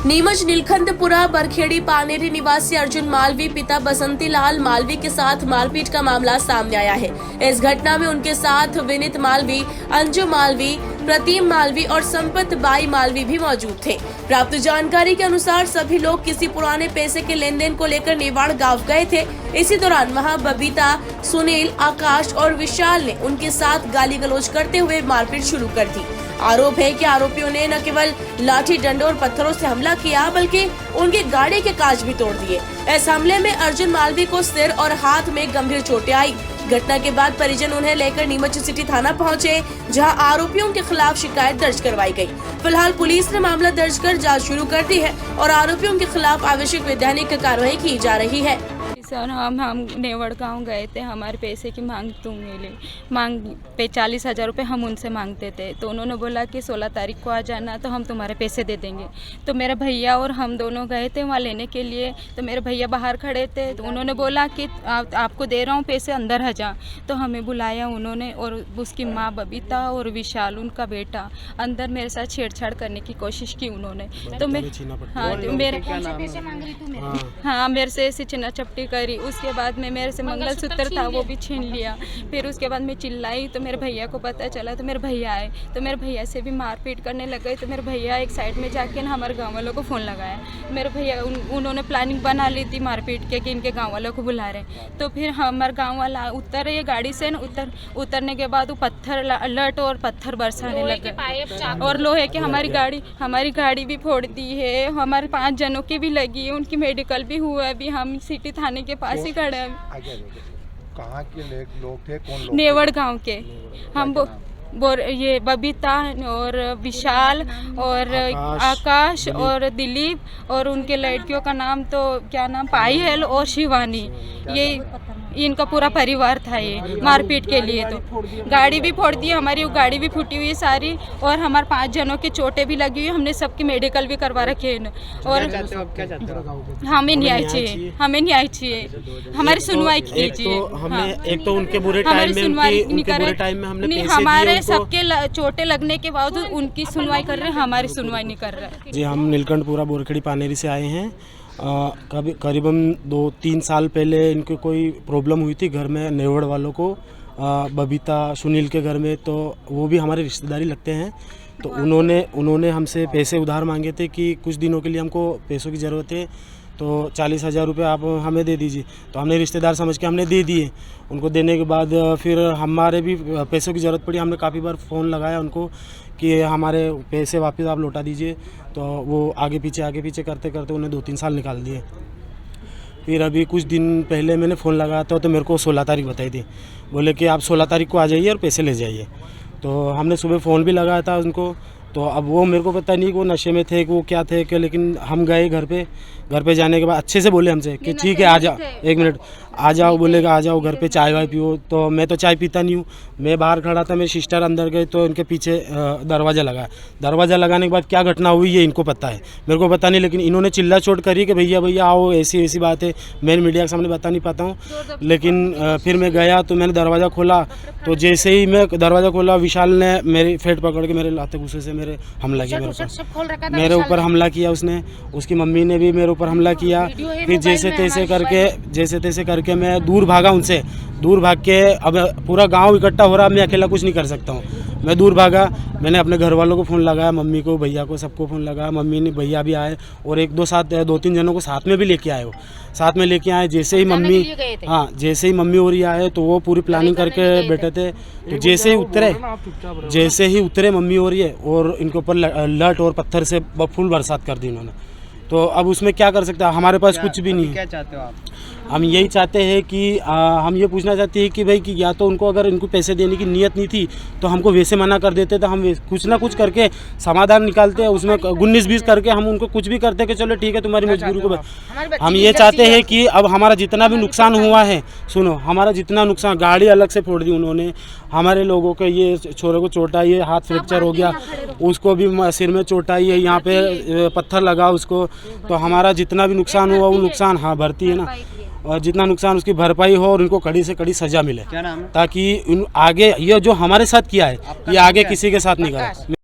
नीमच नीलकंठपुरा बरखेड़ी पानेरी निवासी अर्जुन मालवी पिता बसंती लाल मालवी के साथ मारपीट का मामला सामने आया है। इस घटना में उनके साथ विनीत मालवी, अंजू मालवी, प्रतिम मालवी और संपत बाई मालवी भी मौजूद थे। प्राप्त जानकारी के अनुसार सभी लोग किसी पुराने पैसे के लेन देन को लेकर नेवाड़ गांव गए थे। इसी दौरान वहां बबीता, सुनील, आकाश और विशाल ने उनके साथ गाली गलौज करते हुए मारपीट शुरू कर दी। आरोप है कि आरोपियों ने न केवल लाठी डंडों और पत्थरों से हमला किया बल्कि उनकी गाड़ी के कांच भी तोड़ दिए। इस हमले में अर्जुन मालवी को सिर और हाथ में गंभीर चोटें आई। घटना के बाद परिजन उन्हें लेकर नीमच सिटी थाना पहुंचे, जहां आरोपियों के खिलाफ शिकायत दर्ज करवाई गई। फिलहाल पुलिस ने मामला दर्ज कर जांच शुरू कर दी है और आरोपियों के खिलाफ आवश्यक वैधानिक कार्रवाई की जा रही है। सर हम नेवड़ गाँव गए थे, हमारे पैसे की मांग मांग पे 40,000 रुपये हम उनसे मांगते थे। तो उन्होंने बोला कि 16 तारीख को आ जाना तो हम तुम्हारे पैसे दे देंगे। तो मेरा भैया और हम दोनों गए थे वहाँ लेने के लिए। तो मेरे भैया बाहर खड़े थे, तो उन्होंने बोला कि आपको दे रहा हूँ पैसे, अंदर आ जा। तो हमें बुलाया उन्होंने और उसकी माँ बबीता और विशाल उनका बेटा अंदर मेरे साथ छेड़छाड़ करने की कोशिश की उन्होंने। तो मैं मेरे से ऐसी छीना चपटी करी। उसके बाद में मेरे से मंगलसूत्र था वो भी छीन लिया। फिर उसके बाद मैं चिल्लाई तो मेरे भैया को पता चला, तो मेरे भैया आए तो मेरे भैया से भी मारपीट करने लग गए। तो मेरे भैया एक साइड में जाके ना हमारे गाँव वालों को फ़ोन लगाया। मेरे भैया उन्होंने प्लानिंग बना ली थी मारपीट के कि इनके गाँव वालों को बुला रहे। तो फिर हमारे गाँव वाला उतरे गाड़ी से ना, उतरने के बाद वो पत्थर लट और पत्थर बरसाने लगे और लोहे की हमारी गाड़ी भी फोड़ दी है। हमारे 5 जनों की भी लगी है, उनकी मेडिकल भी हुआ है। अभी हम सिटी थाने के पास ही खड़े हैं। कहाँ के लोग थे, कौन लोग? नेवड़ गांव के। हम ये बबीता और विशाल और आकाश और दिलीप और उनके लड़कियों का नाम तो क्या नाम, पायल और शिवानी, ये इनका पूरा परिवार था। ये मारपीट के लिए तो गाड़ी भी फोड़ दी, हमारी गाड़ी भी फूटी हुई है सारी और हमारे 5 जनों की चोटें भी लगी हुई। हमने सबकी मेडिकल भी करवा रखे हैं। और हमें न्याय चाहिए, हमें न्याय चाहिए, हमारी सुनवाई कीजिए। एक तो उनके बुरे टाइम में हमने हमारे सबके चोटें लगने के बावजूद उनकी सुनवाई कर रहे हैं, हमारी सुनवाई नहीं कर रहे। जी, हम नीलकंठपुरा बोरखेड़ी पानेरी से आए हैं। करीबन 2-3 साल पहले इनको कोई प्रॉब्लम हुई थी घर में, नेवड़ वालों को, बबीता सुनील के घर में। तो वो भी हमारे रिश्तेदारी लगते हैं। तो उन्होंने हमसे पैसे उधार मांगे थे कि कुछ दिनों के लिए हमको पैसों की ज़रूरत है, तो 40,000 रुपये आप हमें दे दीजिए। तो हमने रिश्तेदार समझ के हमने दे दिए। उनको देने के बाद फिर हमारे भी पैसों की ज़रूरत पड़ी। हमने काफ़ी बार फ़ोन लगाया उनको कि हमारे पैसे वापस आप लौटा दीजिए। तो वो आगे पीछे करते करते उन्हें 2-3 साल निकाल दिए। फिर अभी कुछ दिन पहले मैंने फ़ोन लगाया था तो मेरे को 16 तारीख बताई थी। बोले कि आप 16 तारीख को आ जाइए और पैसे ले जाइए। तो हमने सुबह फ़ोन भी लगाया था उनको। तो अब वो मेरे को पता नहीं कि वो नशे में थे कि वो क्या थे कि, लेकिन हम गए घर पे जाने के बाद अच्छे से बोले हमसे कि ठीक है आ जाओ, 1 मिनट आ जाओ। बोलेगा आ जाओ घर पे चाय वाय पियो। तो मैं तो चाय पीता नहीं हूँ। मैं बाहर खड़ा था, मेरी सिस्टर अंदर गई तो इनके पीछे दरवाज़ा लगाने के बाद क्या घटना हुई ये इनको पता है, मेरे को पता नहीं। लेकिन इन्होंने चिल्ला चोट करी कि भैया आओ, ऐसी बात है। मैं मीडिया के सामने बता नहीं पाता हूँ। लेकिन फिर मैं गया तो मैंने दरवाज़ा खोला। तो जैसे ही मैं दरवाज़ा खोला, विशाल ने मेरी फेट पकड़ के मेरे लाते गुस्से से मेरे हमला किया। मेरे ऊपर हमला किया उसने। उसकी मम्मी ने भी मेरे ऊपर हमला किया। फिर जैसे तैसे करके मैं दूर भागा उनसे। दूर भाग के अब पूरा गांव इकट्ठा हो रहा, मैं अकेला कुछ नहीं कर सकता हूँ। मैं दूर भागा। मैंने अपने घर वालों को फ़ोन लगाया, मम्मी को, भैया को, सबको फ़ोन लगाया। मम्मी ने, भैया भी आए और 2-3 जनों को साथ में भी लेके आए। वो साथ में लेके आए। जैसे ही मम्मी और ये आए तो वो पूरी प्लानिंग करके बैठे थे। तो जैसे ही उतरे मम्मी और ये, और इनके ऊपर लट और पत्थर से फुल बरसात कर दी इन्होंने। तो अब उसमें क्या कर सकते हैं, हमारे पास कुछ भी नहीं। क्या चाहते हो आप? हम यही चाहते हैं कि हम ये पूछना चाहते हैं कि भाई कि या तो उनको, अगर इनको पैसे देने की नीयत नहीं थी तो हमको वैसे मना कर देते, तो हम कुछ ना कुछ करके समाधान निकालते हैं। उसमें 19-20 करके हम उनको कुछ भी करते कि चलो ठीक है तुम्हारी मजबूरी को। हम ये चाहते हैं कि अब हमारा जितना भी नुकसान हुआ है, सुनो, हमारा जितना नुकसान, गाड़ी अलग से फोड़ दी उन्होंने, हमारे लोगों के, ये छोरे को चोट आई है, हाथ फ्रैक्चर हो गया, उसको भी सिर में चोट आई है, यहाँ पे पत्थर लगा उसको। तो हमारा जितना भी नुकसान हुआ वो नुकसान भरती है ना, और जितना नुकसान उसकी भरपाई हो और उनको कड़ी से कड़ी सजा मिले, ताकि आगे ये जो हमारे साथ किया है ये आगे किसी के साथ नहीं करा।